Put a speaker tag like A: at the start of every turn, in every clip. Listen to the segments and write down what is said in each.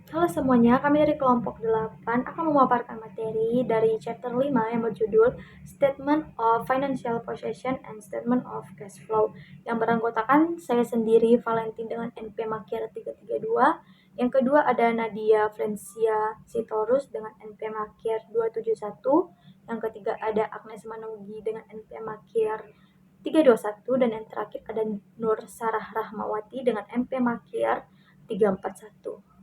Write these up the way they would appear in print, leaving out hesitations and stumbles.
A: Halo semuanya, kami dari kelompok 8 akan memaparkan materi dari chapter 5 yang berjudul Statement of Financial Position and Statement of Cash Flow yang beranggotakan saya sendiri, Valentin dengan NP Makir 332. Yang kedua ada Nadia Frensia Sitorus dengan NP Makir 271. Yang ketiga ada Agnes Manugi dengan NP Makir 321 dan yang terakhir ada Nur Sarah Rahmawati dengan MP Makir 341.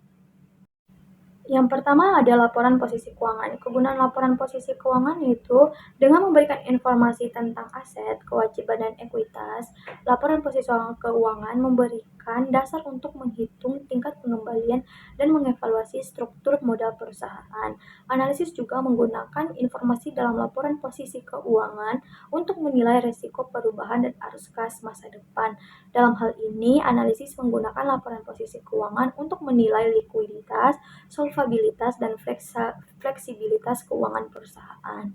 A: Yang pertama ada laporan posisi keuangan. Kegunaan laporan posisi keuangan yaitu dengan memberikan informasi tentang aset, kewajiban, dan ekuitas, laporan posisi keuangan memberikan dasar untuk menghitung tingkat pengembalian dan mengevaluasi struktur modal perusahaan. Analisis juga menggunakan informasi dalam laporan posisi keuangan untuk menilai risiko perubahan dan arus kas masa depan. Dalam hal ini, analisis menggunakan laporan posisi keuangan untuk menilai likuiditas, solvabilitas, dan fleksibilitas keuangan perusahaan.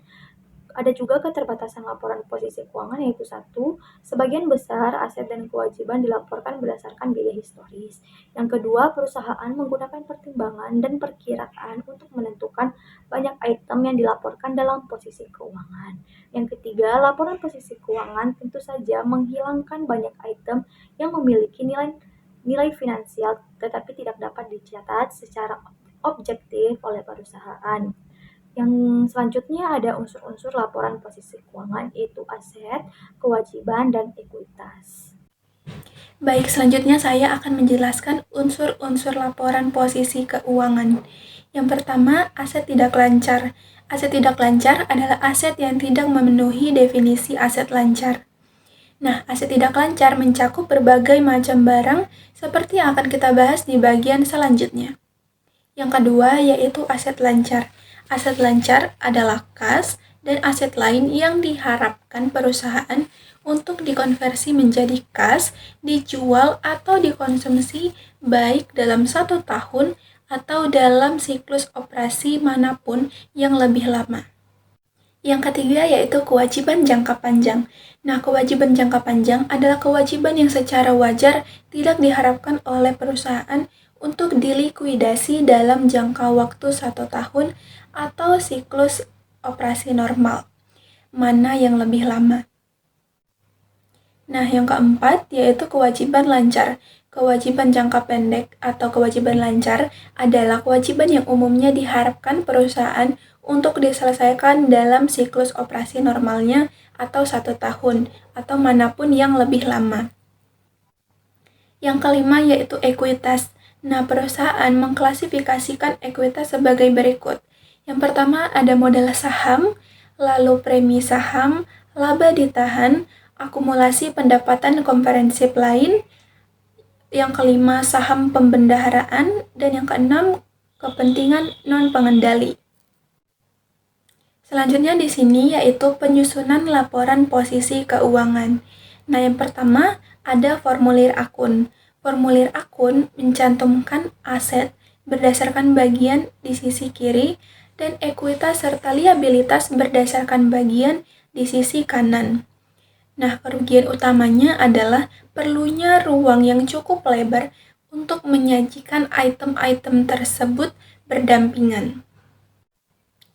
A: Ada juga keterbatasan laporan posisi keuangan yaitu satu, sebagian besar aset dan kewajiban dilaporkan berdasarkan biaya historis. Yang kedua, perusahaan menggunakan pertimbangan dan perkiraan untuk menentukan banyak item yang dilaporkan dalam posisi keuangan. Yang ketiga, laporan posisi keuangan tentu saja menghilangkan banyak item yang memiliki nilai finansial tetapi tidak dapat dicatat secara objektif oleh perusahaan. Yang selanjutnya ada unsur-unsur laporan posisi keuangan yaitu aset, kewajiban, dan ekuitas.
B: Baik, selanjutnya saya akan menjelaskan unsur-unsur laporan posisi keuangan. Yang pertama, aset tidak lancar. Aset tidak lancar adalah aset yang tidak memenuhi definisi aset lancar. Nah, aset tidak lancar mencakup berbagai macam barang seperti yang akan kita bahas di bagian selanjutnya. Yang kedua yaitu aset lancar. Aset lancar adalah kas dan aset lain yang diharapkan perusahaan untuk dikonversi menjadi kas, dijual atau dikonsumsi baik dalam 1 tahun atau dalam siklus operasi manapun yang lebih lama. Yang ketiga yaitu kewajiban jangka panjang. Nah, kewajiban jangka panjang adalah kewajiban yang secara wajar tidak diharapkan oleh perusahaan untuk dilikuidasi dalam jangka waktu 1 tahun atau siklus operasi normal, mana yang lebih lama. Nah, yang keempat yaitu kewajiban lancar. Kewajiban jangka pendek atau kewajiban lancar adalah kewajiban yang umumnya diharapkan perusahaan untuk diselesaikan dalam siklus operasi normalnya atau 1 tahun atau manapun yang lebih lama. Yang kelima yaitu ekuitas. Nah, perusahaan mengklasifikasikan ekuitas sebagai berikut. Yang pertama ada modal saham, lalu premi saham, laba ditahan, akumulasi pendapatan komprehensif lain, yang kelima saham pembendaharaan, dan yang keenam kepentingan non-pengendali. Selanjutnya di sini yaitu penyusunan laporan posisi keuangan. Nah, yang pertama ada formulir akun. Formulir akun mencantumkan aset berdasarkan bagian di sisi kiri dan ekuitas serta liabilitas berdasarkan bagian di sisi kanan. Nah, kerugian utamanya adalah perlunya ruang yang cukup lebar untuk menyajikan item-item tersebut berdampingan.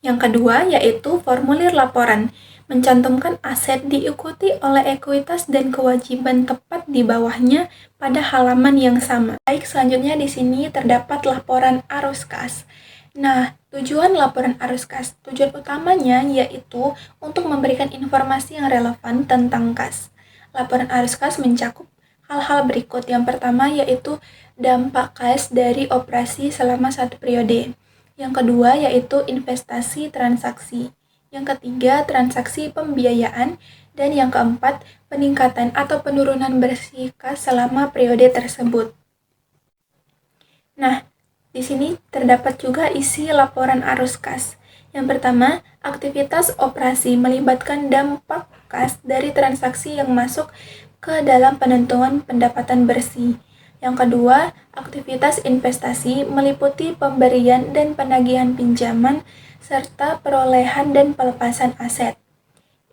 B: Yang kedua yaitu formulir laporan, mencantumkan aset diikuti oleh ekuitas dan kewajiban tepat di bawahnya pada halaman yang sama. Baik, selanjutnya di sini terdapat laporan arus kas. Nah, tujuan laporan arus kas, tujuan utamanya yaitu untuk memberikan informasi yang relevan tentang kas. Laporan arus kas mencakup hal-hal berikut. Yang pertama yaitu dampak kas dari operasi selama 1 periode. Yang kedua yaitu investasi transaksi. Yang ketiga transaksi pembiayaan. Dan yang keempat peningkatan atau penurunan bersih kas selama periode tersebut. Nah, di sini terdapat juga isi laporan arus kas. Yang pertama, aktivitas operasi melibatkan dampak kas dari transaksi yang masuk ke dalam penentuan pendapatan bersih. Yang kedua, aktivitas investasi meliputi pemberian dan penagihan pinjaman serta perolehan dan pelepasan aset.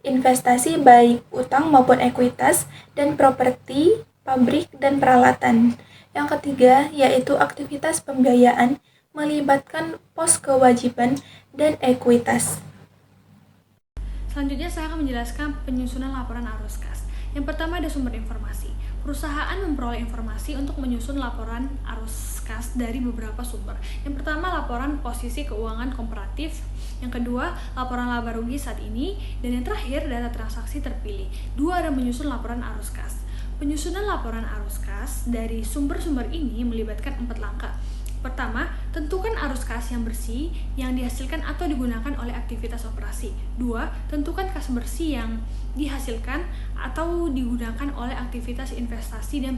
B: Investasi baik utang maupun ekuitas dan properti, pabrik, dan peralatan. Yang ketiga yaitu aktivitas pembiayaan melibatkan pos kewajiban dan ekuitas.
A: Selanjutnya saya akan menjelaskan penyusunan laporan arus kas. Yang pertama ada sumber informasi. Perusahaan memperoleh informasi untuk menyusun laporan arus kas dari beberapa sumber. Yang pertama laporan posisi keuangan komparatif, yang kedua laporan laba rugi saat ini, dan yang terakhir data transaksi terpilih. Dua ada menyusun laporan arus kas. Penyusunan laporan arus kas dari sumber-sumber ini melibatkan 4 langkah. Pertama, tentukan arus kas yang bersih yang dihasilkan atau digunakan oleh aktivitas operasi. Dua, tentukan kas bersih yang dihasilkan atau digunakan oleh aktivitas investasi dan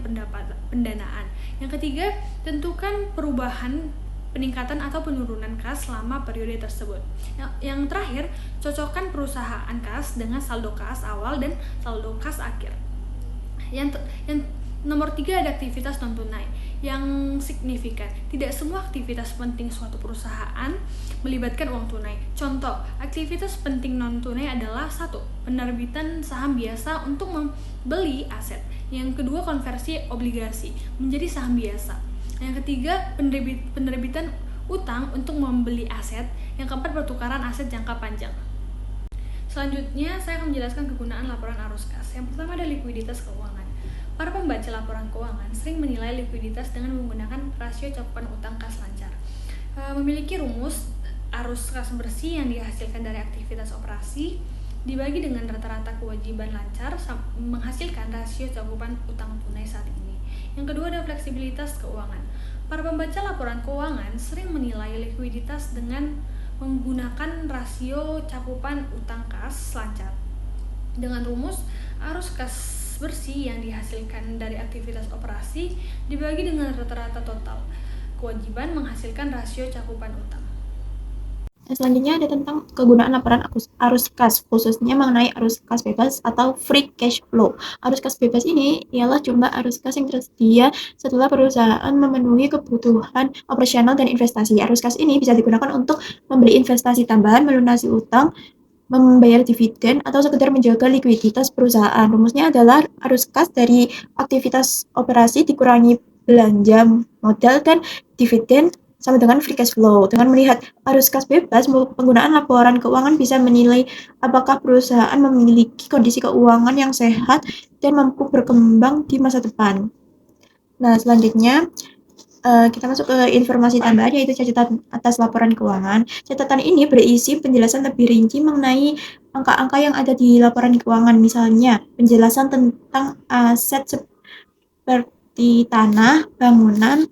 A: pendanaan. Yang ketiga, tentukan perubahan peningkatan atau penurunan kas selama periode tersebut. Yang terakhir, cocokkan perusahaan kas dengan saldo kas awal dan saldo kas akhir. Yang nomor 3 ada aktivitas non tunai yang signifikan. Tidak semua aktivitas penting suatu perusahaan melibatkan uang tunai. Contoh, aktivitas penting non tunai adalah 1. Penerbitan saham biasa untuk membeli aset. Yang kedua, konversi obligasi menjadi saham biasa. Yang ketiga, penerbitan utang untuk membeli aset. Yang keempat, pertukaran aset jangka panjang. Selanjutnya, saya akan menjelaskan kegunaan laporan arus kas. Yang pertama ada likuiditas keuangan. Para pembaca laporan keuangan sering menilai likuiditas dengan menggunakan rasio cakupan utang kas lancar. Memiliki rumus arus kas bersih yang dihasilkan dari aktivitas operasi dibagi dengan rata-rata kewajiban lancar menghasilkan rasio cakupan utang tunai saat ini. Yang kedua ada fleksibilitas keuangan. Para pembaca laporan keuangan sering menilai likuiditas dengan menggunakan rasio cakupan utang kas lancar dengan rumus arus kas bersih yang dihasilkan dari aktivitas operasi dibagi dengan rata-rata total kewajiban menghasilkan rasio cakupan utang.
C: Selanjutnya ada tentang kegunaan laporan arus kas, khususnya mengenai arus kas bebas atau free cash flow. Arus kas bebas ini ialah jumlah arus kas yang tersedia setelah perusahaan memenuhi kebutuhan operasional dan investasi. Arus kas ini bisa digunakan untuk membeli investasi tambahan, melunasi utang, membayar dividen, atau sekedar menjaga likuiditas perusahaan. Rumusnya adalah arus kas dari aktivitas operasi dikurangi belanja modal dan dividen sama dengan free cash flow. Dengan melihat arus kas bebas, penggunaan laporan keuangan bisa menilai apakah perusahaan memiliki kondisi keuangan yang sehat dan mampu berkembang di masa depan. Nah, selanjutnya kita masuk ke informasi tambahan, yaitu catatan atas laporan keuangan. Catatan ini berisi penjelasan lebih rinci mengenai angka-angka yang ada di laporan keuangan. Misalnya, penjelasan tentang aset seperti tanah, bangunan,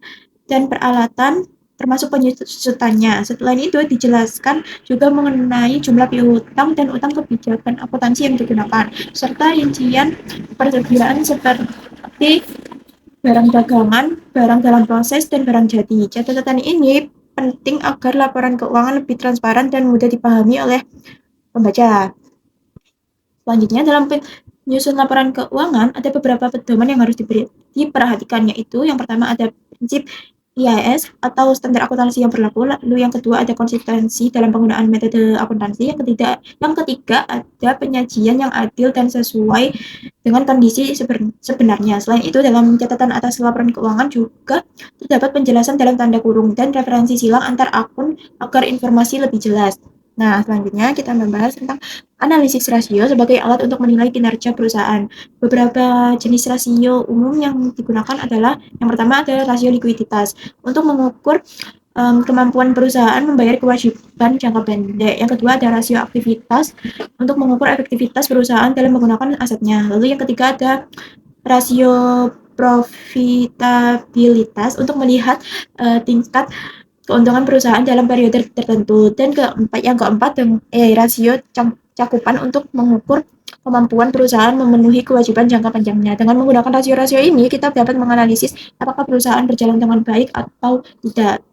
C: dan peralatan, termasuk penyusutannya. Setelah itu dijelaskan juga mengenai jumlah piutang dan utang kebijakan akuntansi yang digunakan, serta rincian persediaan seperti barang dagangan, barang dalam proses, dan barang jadi. Catatan ini penting agar laporan keuangan lebih transparan dan mudah dipahami oleh pembaca. Selanjutnya, dalam penyusun laporan keuangan, ada beberapa pedoman yang harus diperhatikan, yaitu yang pertama ada prinsip IAS atau standar akuntansi yang berlaku, lalu yang kedua ada konsistensi dalam penggunaan metode akuntansi, yang ketiga ada penyajian yang adil dan sesuai dengan kondisi sebenarnya. Selain itu, dalam catatan atas laporan keuangan juga terdapat penjelasan dalam tanda kurung dan referensi silang antar akun agar informasi lebih jelas. Nah, selanjutnya kita membahas tentang analisis rasio sebagai alat untuk menilai kinerja perusahaan. Beberapa jenis rasio umum yang digunakan adalah yang pertama ada rasio likuiditas untuk mengukur kemampuan perusahaan membayar kewajiban jangka pendek. Yang kedua ada rasio aktivitas untuk mengukur efektivitas perusahaan dalam menggunakan asetnya. Lalu yang ketiga ada rasio profitabilitas untuk melihat tingkat keuntungan perusahaan dalam periode tertentu. Dan yang keempat rasio cakupan untuk mengukur kemampuan perusahaan memenuhi kewajiban jangka panjangnya. Dengan menggunakan rasio-rasio ini, kita dapat menganalisis apakah perusahaan berjalan dengan baik atau tidak.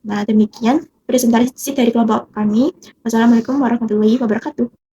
C: Nah, demikian presentasi dari kelompok kami. Wassalamualaikum warahmatullahi wabarakatuh.